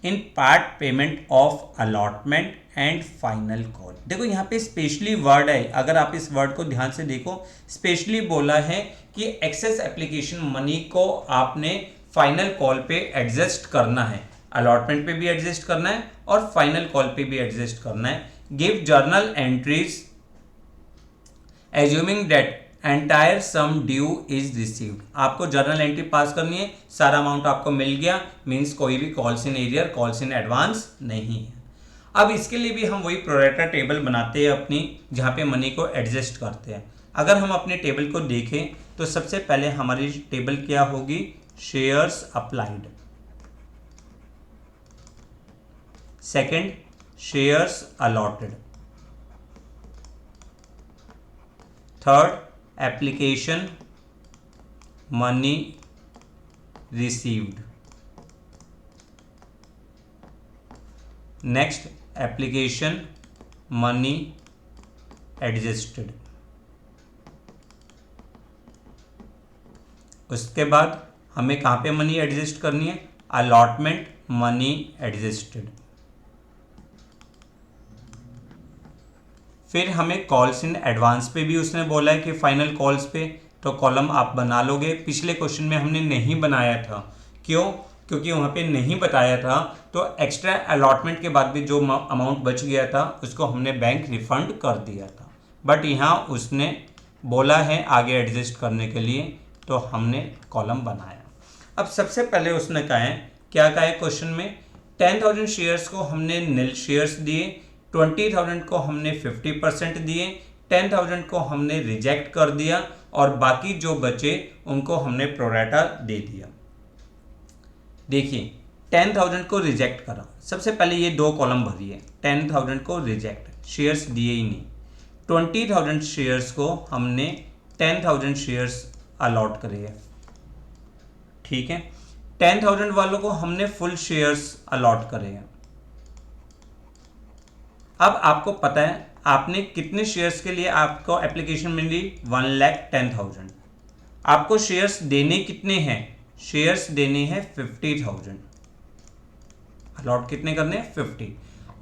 in part payment of allotment and final call. देखो यहाँ पे स्पेशली वर्ड है, अगर आप इस वर्ड को ध्यान से देखो, स्पेशली बोला है कि एक्सेस एप्लीकेशन मनी को आपने फाइनल कॉल पे एडजस्ट करना है, अलॉटमेंट पे भी एडजस्ट करना है और फाइनल कॉल पे भी एडजस्ट करना है। Give journal entries assuming that entire sum due is received. आपको जर्नल एंट्री पास करनी है, सारा अमाउंट आपको मिल गया, मींस कोई भी calls in arrear, calls in advance नहीं है। अब इसके लिए भी हम वही प्रोरेटा टेबल बनाते हैं अपनी, जहाँ पे मनी को एडजस्ट करते हैं। अगर हम अपने टेबल को देखें तो सबसे पहले हमारी टेबल क्या होगी, shares applied, second shares allotted, third application money received, next application money adjusted, उसके बाद हमें कहाँ पे मनी एडजस्ट करनी है, अलॉटमेंट मनी एडजस्टेड। फिर हमें कॉल्स इन एडवांस पे भी उसने बोला है कि फाइनल कॉल्स पे तो कॉलम आप बना लोगे। पिछले क्वेश्चन में हमने नहीं बनाया था, क्यों? क्योंकि वहाँ पे नहीं बताया था, तो एक्स्ट्रा अलॉटमेंट के बाद भी जो अमाउंट बच गया था उसको हमने बैंक रिफंड कर दिया था, बट यहाँ उसने बोला है आगे एडजस्ट करने के लिए, तो हमने कॉलम बनाया। अब सबसे पहले उसने कहा है, क्या कहा है क्वेश्चन में, 10,000 शेयर्स को हमने नील शेयर्स दिए, 20,000 को हमने 50% दिए, 10,000 को हमने रिजेक्ट कर दिया और बाकी जो बचे उनको हमने प्रोरेटा दे दिया। देखिए 10,000 को रिजेक्ट करा, सबसे पहले ये दो कॉलम भरिए, 10,000 को रिजेक्ट, शेयर्स दिए ही नहीं। 20,000 शेयर्स को हमने 10,000 शेयर्स अलॉट करे हैं, ठीक है। 10,000 वालों को हमने फुल शेयर्स अलॉट करे हैं। अब आपको पता है आपने कितने शेयर्स के लिए आपको एप्लीकेशन मिली, 1,10,000। आपको शेयर्स देने कितने हैं, शेयर्स देने हैं 50,000। अलॉट कितने करने हैं, 50।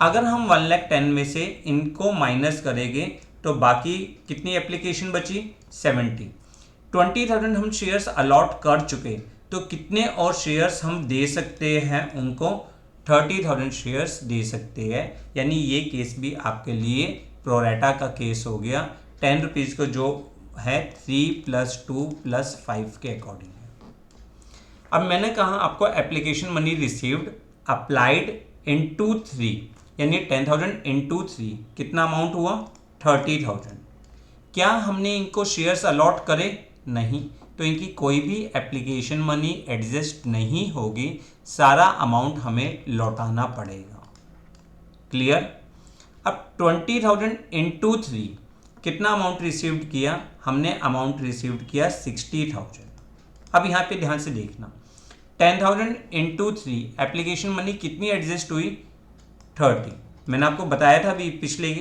अगर हम 1,10,000 में से इनको माइनस करेंगे तो बाकी कितनी एप्लीकेशन बची, 70। 20,000 हम शेयर्स अलॉट कर चुके, तो कितने और शेयर्स हम दे सकते हैं उनको, 30,000 शेयर्स दे सकते हैं। यानी ये केस भी आपके लिए प्रोरेटा का केस हो गया। 10 रुपीज़ को जो है 3 + 2 + 5 के अकॉर्डिंग है। अब मैंने कहा आपको application money received applied into 3, यानी 10,000 इनटू 3 कितना अमाउंट हुआ, 30,000। क्या हमने इनको शेयर्स अलॉट करे, नहीं, तो इनकी कोई भी एप्लीकेशन मनी एडजस्ट नहीं होगी, सारा अमाउंट हमें लौटाना पड़ेगा। क्लियर? अब 20,000 इनटू 3 कितना अमाउंट रिसीव्ड किया, हमने अमाउंट रिसीव्ड किया 60,000। अब यहाँ पे ध्यान से देखना, 10,000 इनटू 3 एप्लीकेशन मनी कितनी एडजस्ट हुई, 30। मैंने आपको बताया था अभी पिछले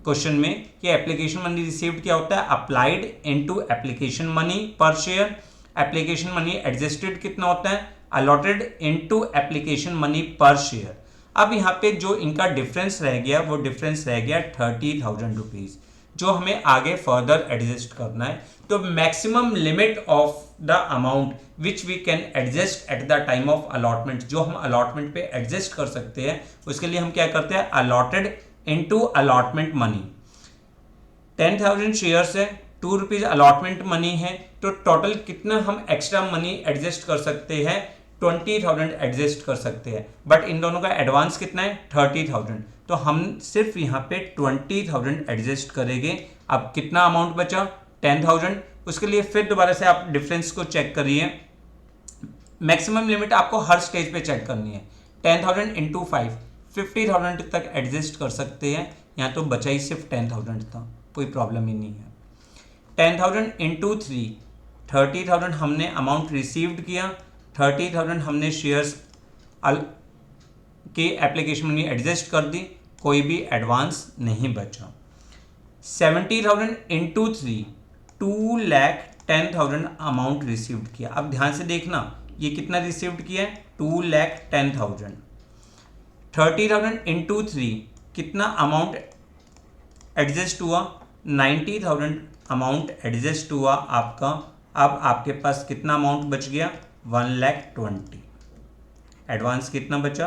क्वेश्चन में कि एप्लीकेशन मनी रिसीव्ड क्या होता है, अप्लाइड इनटू एप्लीकेशन मनी पर शेयर। एप्लीकेशन मनी एडजस्टेड कितना होता है, अलॉटेड इनटू एप्लीकेशन मनी पर शेयर। अब यहाँ पे जो इनका डिफरेंस रह गया वो डिफरेंस रह गया 30,000 रुपीज़, जो हमें आगे फर्दर एडजस्ट करना है। तो maximum limit of the amount which we can adjust at the time of allotment, जो हम अलॉटमेंट पे एडजस्ट कर सकते हैं, उसके लिए हम क्या करते हैं, allotted into allotment money. 10,000 shares है, 2 रुपीज़ अलॉटमेंट मनी है, तो टोटल कितना हम एक्स्ट्रा मनी एडजस्ट कर सकते हैं, 20,000 एडजस्ट कर सकते हैं। बट इन दोनों का एडवांस कितना है, 30,000, तो हम सिर्फ यहाँ पे 20,000 एडजस्ट करेंगे। अब कितना अमाउंट बचा, 10,000। उसके लिए फिर दोबारा से आप डिफरेंस को चेक करिए। मैक्सिमम लिमिट आपको हर स्टेज पे चेक करनी है। 10,000 इंटू 5 50,000 तक एडजस्ट कर सकते हैं। यहाँ तो बचा ही सिर्फ 10,000 था, कोई प्रॉब्लम ही नहीं है। 10,000 इंटू 3 30,000 हमने अमाउंट रिसीव्ड किया, 30,000 हमने शेयर्स के एप्लीकेशन मनी एडजस्ट कर दी, कोई भी एडवांस नहीं बचा। 70,000 इंटू 3 2,10,000 अमाउंट रिसीव्ड किया। अब ध्यान से देखना, ये कितना रिसीव्ड किया है, 2,10,000। 30,000 इंटू 3 कितना अमाउंट एडजस्ट हुआ, 90,000 अमाउंट एडजस्ट हुआ आपका। अब आपके पास कितना अमाउंट बच गया, 1,20,000। एडवांस कितना बचा,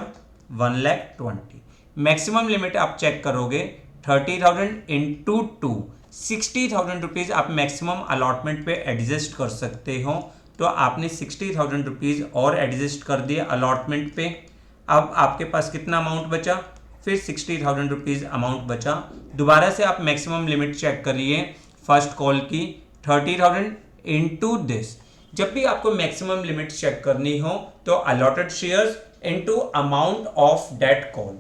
1,20,000। मैक्सिमम लिमिट आप चेक करोगे 30,000 इंटू 2, 60,000 रुपीज़ आप मैक्सिमम अलॉटमेंट पे एडजस्ट कर सकते हो। तो आपने 60,000 रुपीज़ और एडजस्ट कर दिए अलॉटमेंट पे। अब आपके पास कितना अमाउंट बचा, फिर 60,000 रुपीज़ अमाउंट बचा। दोबारा से आप मैक्सिमम लिमिट चेक करिए फर्स्ट कॉल की, 30,000 इंटू दिस। जब भी आपको मैक्सिमम लिमिट चेक करनी हो तो allotted shares into amount of that call,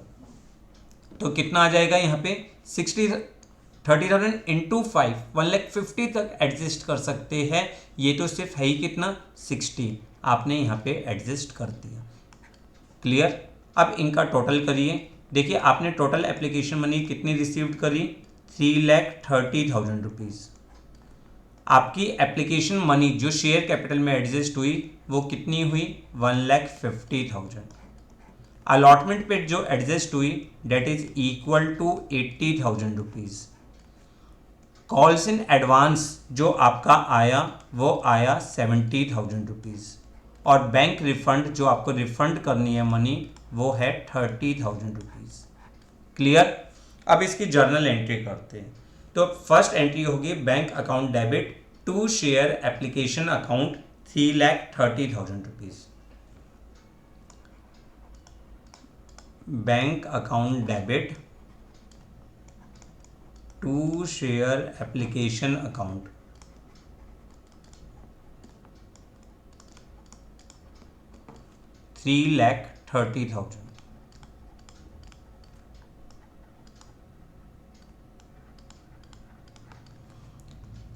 तो कितना आ जाएगा यहाँ पे 30,000 इंटू 5, 1,50,000 तक एडजस्ट कर सकते हैं। ये तो सिर्फ है ही कितना, 60, आपने यहाँ पे एडजस्ट कर दिया। क्लियर। अब इनका टोटल करिए। देखिए आपने टोटल एप्लीकेशन मनी कितनी रिसीव्ड करी, 3,30,000 रुपीज़। आपकी एप्लीकेशन मनी जो शेयर कैपिटल में एडजस्ट हुई वो कितनी हुई, 1,50,000। अलॉटमेंट पे जो एडजस्ट हुई that is equal to 80,000 rupees. Calls in advance जो आपका आया वो आया 70,000 रुपीज़, और बैंक रिफंड जो आपको रिफंड करनी है मनी वो है 30,000 रुपीज़। क्लियर। अब इसकी जर्नल एंट्री करते हैं। तो फर्स्ट एंट्री होगी bank account debit to share application account 3,30,000 rupees. Bank account debit to share application account 3,30,000।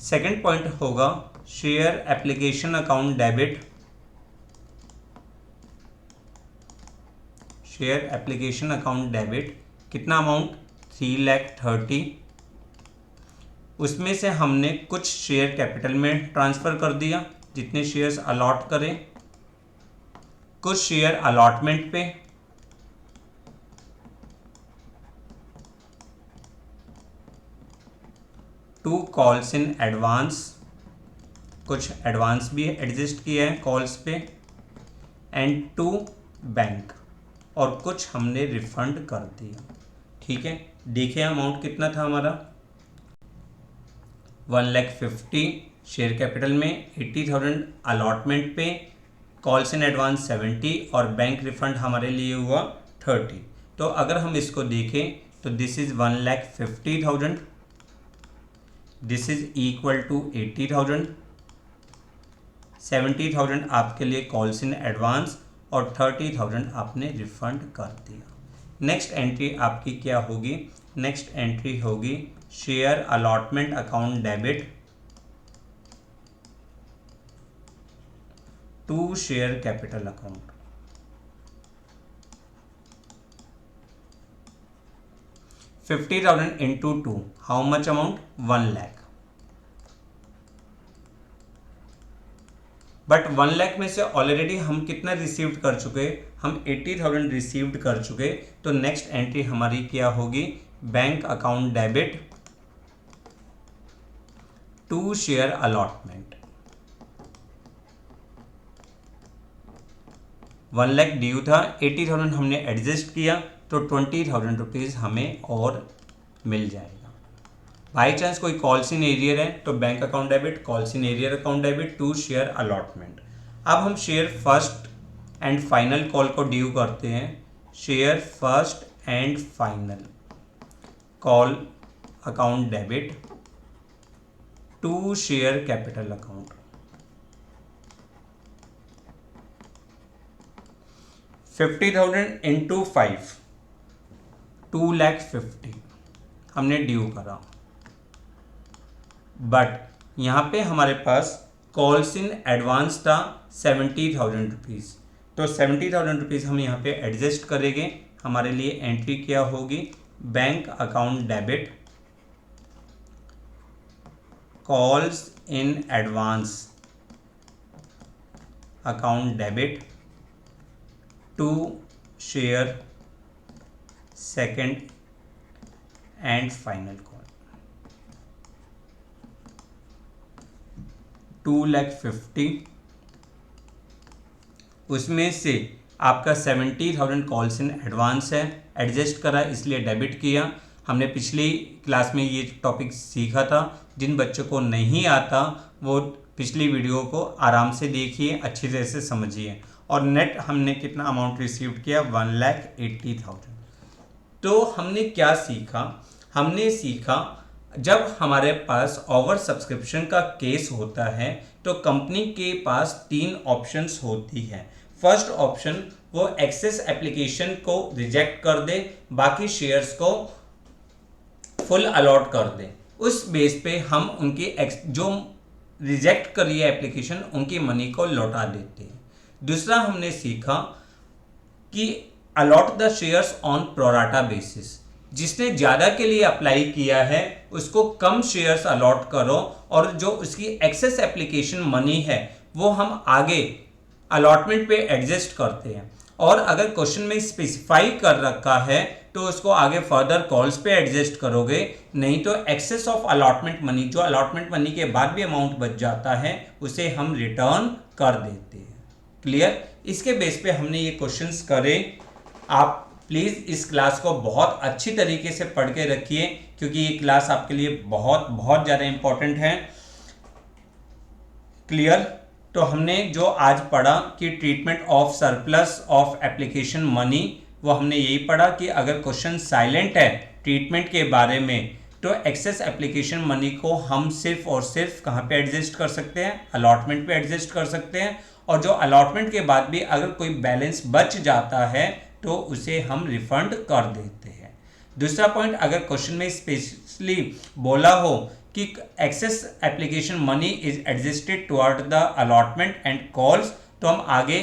Second point होगा share application account debit, share application account debit कितना अमाउंट, 3,30,000। उसमें से हमने कुछ शेयर कैपिटल में ट्रांसफ़र कर दिया, जितने शेयर्स अलॉट करें, कुछ शेयर अलॉटमेंट पे, टू कॉल्स इन एडवांस, कुछ एडवांस भी एडजस्ट किया है कॉल्स पे, एंड टू बैंक, और कुछ हमने रिफंड कर दिया। ठीक है। देखिए अमाउंट कितना था हमारा, 1,50,000 शेयर कैपिटल में, 80,000 अलॉटमेंट पे, कॉल्स इन एडवांस 70 और बैंक रिफंड हमारे लिए हुआ 30। तो अगर हम इसको देखें तो this is 1,50,000, this is equal to 80,000, 70,000 आपके लिए कॉल्स इन एडवांस और 30,000 आपने रिफंड कर दिया। नेक्स्ट एंट्री आपकी क्या होगी, नेक्स्ट एंट्री होगी share allotment account debit to share capital account. $50,000 into 2, how much amount, 1 lakh. But 1 lakh में से ऑलरेडी हम कितना रिसीव्ड कर चुके, हम 80,000 रिसीव्ड कर चुके। तो नेक्स्ट एंट्री हमारी क्या होगी, bank account debit to share allotment. 1 lakh due था, 80,000 हमने एडजस्ट किया तो 20,000 रुपीज़ हमें और मिल जाएगा। बाई चांस कोई कॉल्स इन एरियर है तो bank account debit, calls in arrear account debit to share allotment. अब हम share first and final call को ड्यू करते हैं। Share first and final call account debit to share capital account. 50,000 into 5, 2,50,000 हमने ड्यू करा। बट यहाँ पे हमारे पास कॉल्स इन एडवांस था 70,000 रुपीज़, तो 70,000 रुपीज़ हम यहाँ पे एडजस्ट करेंगे। हमारे लिए एंट्री क्या होगी, bank account debit calls in advance account debit to share second and final call 2,50,000, उसमें से आपका 70,000 कॉल्स इन एडवांस है, एडजस्ट करा इसलिए डेबिट किया। हमने पिछली क्लास में ये टॉपिक सीखा था। जिन बच्चों को नहीं आता वो पिछली वीडियो को आराम से देखिए, अच्छी तरह से समझिए। और नेट हमने कितना अमाउंट रिसीव किया, 1,80,000। तो हमने क्या सीखा, हमने सीखा जब हमारे पास ओवर सब्सक्रिप्शन का केस होता है तो कंपनी के पास 3 ऑप्शंस होती हैं। फर्स्ट ऑप्शन, वो एक्सेस एप्लीकेशन को रिजेक्ट कर दे, बाकी शेयर्स को फुल अलॉट कर दे। उस बेस पे हम उनकी जो रिजेक्ट करी है एप्लीकेशन, उनकी मनी को लौटा देते हैं। दूसरा हमने सीखा कि allot the shares on pro rata basis, जिसने ज़्यादा के लिए अप्लाई किया है उसको कम शेयर्स अलॉट करो, और जो उसकी एक्सेस एप्लीकेशन मनी है वो हम आगे अलॉटमेंट पे एडजस्ट करते हैं। और अगर क्वेश्चन में स्पेसिफाई कर रखा है तो उसको आगे फर्दर कॉल्स पे एडजस्ट करोगे, नहीं तो एक्सेस ऑफ अलॉटमेंट मनी, जो अलॉटमेंट मनी के बाद भी अमाउंट बच जाता है, उसे हम रिटर्न कर देते हैं। क्लियर? इसके बेस पे हमने ये क्वेश्चंस करे। आप प्लीज़ इस क्लास को बहुत अच्छी तरीके से पढ़ के रखिए, क्योंकि ये क्लास आपके लिए बहुत बहुत ज़्यादा इंपॉर्टेंट है। क्लियर? तो हमने जो आज पढ़ा कि treatment of surplus of application money, वो हमने यही पढ़ा कि अगर क्वेश्चन साइलेंट है ट्रीटमेंट के बारे में तो एक्सेस एप्लीकेशन मनी को हम सिर्फ और सिर्फ कहाँ पे एडजस्ट कर सकते हैं, अलॉटमेंट पे एडजस्ट कर सकते हैं। और जो अलॉटमेंट के बाद भी अगर कोई बैलेंस बच जाता है तो उसे हम रिफंड कर देते हैं। दूसरा पॉइंट, अगर क्वेश्चन में स्पेशली बोला हो कि excess application money is adjusted toward the allotment and calls, तो हम आगे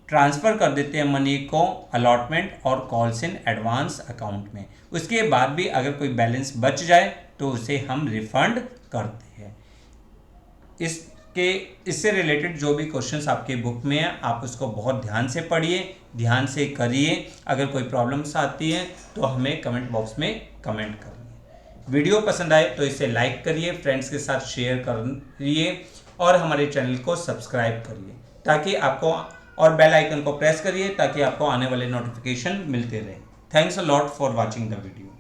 ट्रांसफ़र कर देते हैं मनी को अलॉटमेंट और कॉल्स इन एडवांस अकाउंट में। उसके बाद भी अगर कोई बैलेंस बच जाए तो उसे हम रिफंड करते हैं। इससे रिलेटेड जो भी क्वेश्चंस आपके बुक में है आप उसको बहुत ध्यान से पढ़िए, ध्यान से करिए। अगर कोई प्रॉब्लम्स आती हैं तो हमें कमेंट बॉक्स में कमेंट करिए। वीडियो पसंद आए तो इसे लाइक करिए, फ्रेंड्स के साथ शेयर करिए और हमारे चैनल को सब्सक्राइब करिए ताकि आपको, और बेल आइकन को प्रेस करिए ताकि आपको आने वाले नोटिफिकेशन मिलते रहे। Thanks a lot for watching the video.